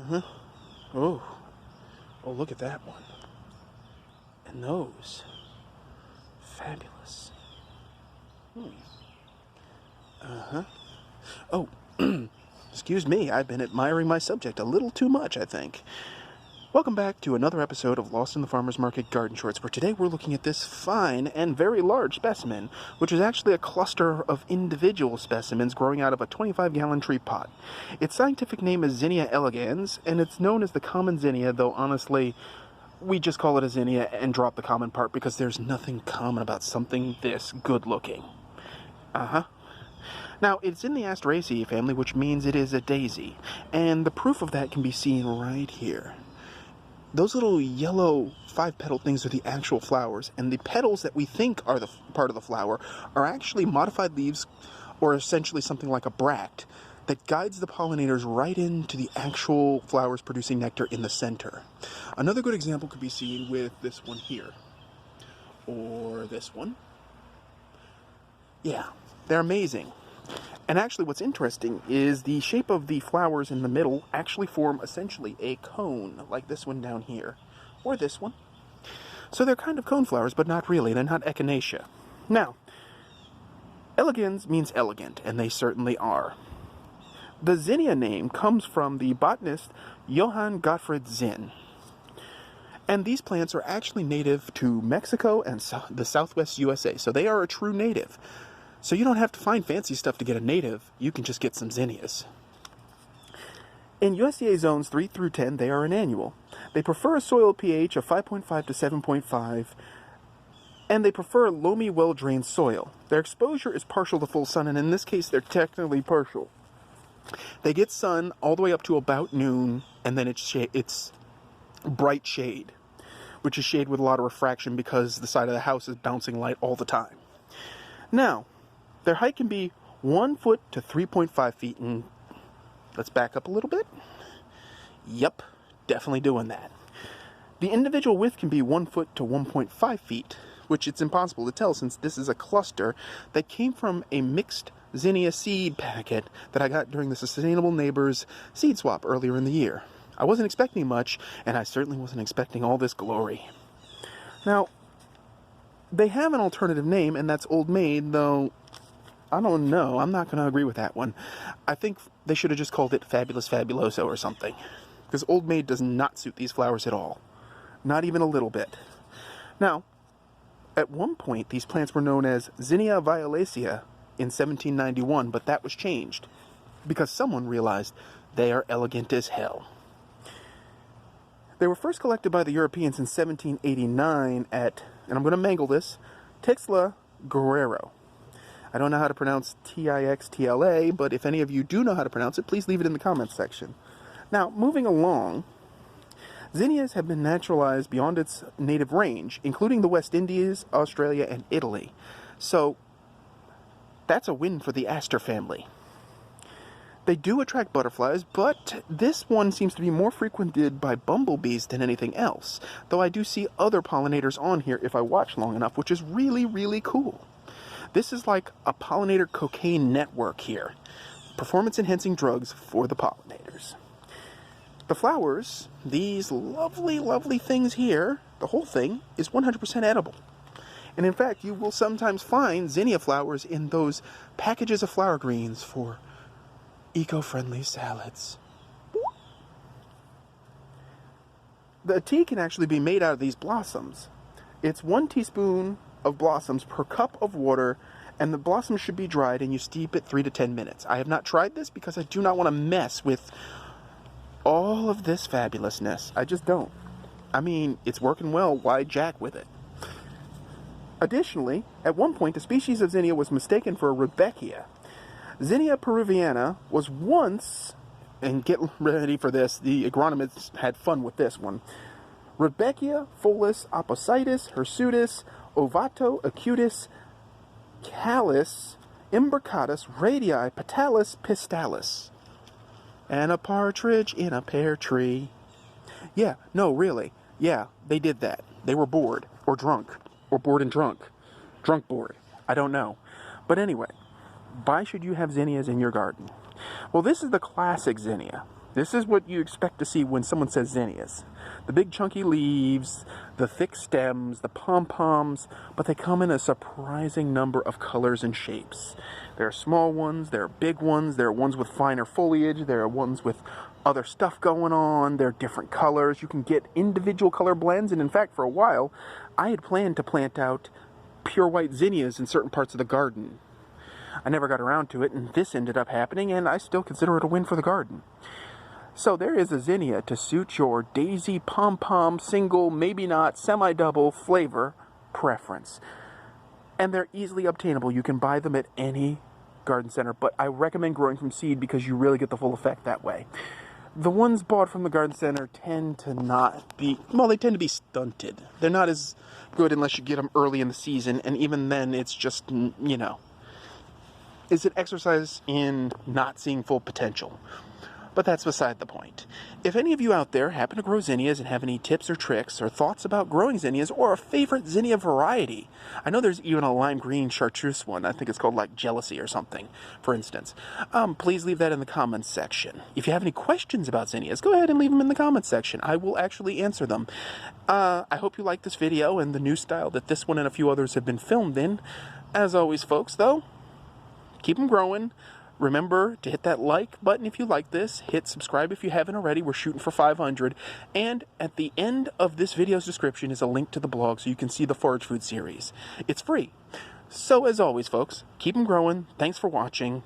Uh-huh. Oh. Oh, look at that one. And those. Fabulous. Uh-huh. Oh, excuse me, I've been admiring my subject a little too much, I think. Welcome back to another episode of Lost in the Farmer's Market Garden Shorts, where today we're looking at this fine and very large specimen, which is actually a cluster of individual specimens growing out of a 25-gallon tree pot. Its scientific name is Zinnia elegans, and it's known as the common zinnia, though honestly, we just call it a zinnia and drop the common part because there's nothing common about something this good-looking. Uh-huh. Now, it's in the Asteraceae family, which means it is a daisy, and the proof of that can be seen right here. Those little yellow 5-petal things are the actual flowers, and the petals that we think are the part of the flower are actually modified leaves, or essentially something like a bract, that guides the pollinators right into the actual flowers producing nectar in the center. Another good example could be seen with this one here, or this one. Yeah, they're amazing. And actually what's interesting is the shape of the flowers in the middle actually form essentially a cone, like this one down here, or this one. So they're kind of cone flowers, but not really. They're not echinacea. Now, elegans means elegant, and they certainly are. The zinnia name comes from the botanist Johann Gottfried Zinn. And these plants are actually native to Mexico and the southwest USA, so they are a true native. So you don't have to find fancy stuff to get a native, you can just get some zinnias. In USDA zones 3 through 10, they are an annual. They prefer a soil pH of 5.5 to 7.5, and they prefer loamy, well-drained soil. Their exposure is partial to full sun, and in this case, they're technically partial. They get sun all the way up to about noon, and then it's bright shade, which is shade with a lot of refraction because the side of the house is bouncing light all the time. Now, their height can be 1 foot to 3.5 feet, and let's back up a little bit. Yep, definitely doing that. The individual width can be 1 foot to 1.5 feet, which it's impossible to tell since this is a cluster that came from a mixed Zinnia seed packet that I got during the Sustainable Neighbors seed swap earlier in the year. I wasn't expecting much, and I certainly wasn't expecting all this glory. Now, they have an alternative name, and that's Old Maid, though I don't know. I'm not going to agree with that one. I think they should have just called it Fabulous Fabuloso or something, because Old Maid does not suit these flowers at all. Not even a little bit. Now, at one point, these plants were known as Zinnia violacea in 1791, but that was changed because someone realized they are elegant as hell. They were first collected by the Europeans in 1789 at, and I'm going to mangle this, Tixla Guerrero. I don't know how to pronounce Tixtla, but if any of you do know how to pronounce it, please leave it in the comments section. Now, moving along, zinnias have been naturalized beyond its native range, including the West Indies, Australia, and Italy. So, that's a win for the aster family. They do attract butterflies, but this one seems to be more frequented by bumblebees than anything else, though I do see other pollinators on here if I watch long enough, which is really, really cool. This is like a pollinator cocaine network here. Performance-enhancing drugs for the pollinators. The flowers, these lovely, lovely things here, the whole thing, is 100% edible. And in fact, you will sometimes find zinnia flowers in those packages of flower greens for eco-friendly salads. The tea can actually be made out of these blossoms. It's 1 teaspoon of blossoms per cup of water, and the blossoms should be dried, and you steep it 3 to 10 minutes. I have not tried this because I do not want to mess with all of this fabulousness. I just don't. I mean, it's working well. Why jack with it? Additionally, at one point, a species of zinnia was mistaken for a rudbeckia. Zinnia peruviana was once, and get ready for this, the agronomists had fun with this one, Rudbeckia follis oppositis hirsutis ovato acutis callus imbricatus radii petalis pistalis. And a partridge in a pear tree. Yeah, no, really. Yeah, they did that. They were bored, or drunk, or bored and drunk. Drunk bored. I don't know. But anyway, why should you have zinnias in your garden? Well, this is the classic zinnia. This is what you expect to see when someone says zinnias. The big chunky leaves, the thick stems, the pom-poms, but they come in a surprising number of colors and shapes. There are small ones, there are big ones, there are ones with finer foliage, there are ones with other stuff going on, there are different colors. You can get individual color blends, and in fact, for a while, I had planned to plant out pure white zinnias in certain parts of the garden. I never got around to it, and this ended up happening, and I still consider it a win for the garden. So there is a zinnia to suit your daisy, pom-pom, single, maybe not, semi-double flavor preference. And they're easily obtainable. You can buy them at any garden center, but I recommend growing from seed because you really get the full effect that way. The ones bought from the garden center tend to not be, well, they tend to be stunted. They're not as good unless you get them early in the season, and even then it's just, you know, is an exercise in not seeing full potential. But that's beside the point. If any of you out there happen to grow zinnias and have any tips or tricks or thoughts about growing zinnias or a favorite zinnia variety, I know there's even a lime green chartreuse one. I think it's called like Jealousy or something, for instance. Please leave that in the comments section. If you have any questions about zinnias, go ahead and leave them in the comments section. I will actually answer them. I hope you like this video and the new style that this one and a few others have been filmed in. As always, folks, though, keep them growing. Remember to hit that like button if you like this. Hit subscribe if you haven't already. We're shooting for 500. And at the end of this video's description is a link to the blog so you can see the forage food series. It's free. So as always, folks, keep them growing. Thanks for watching.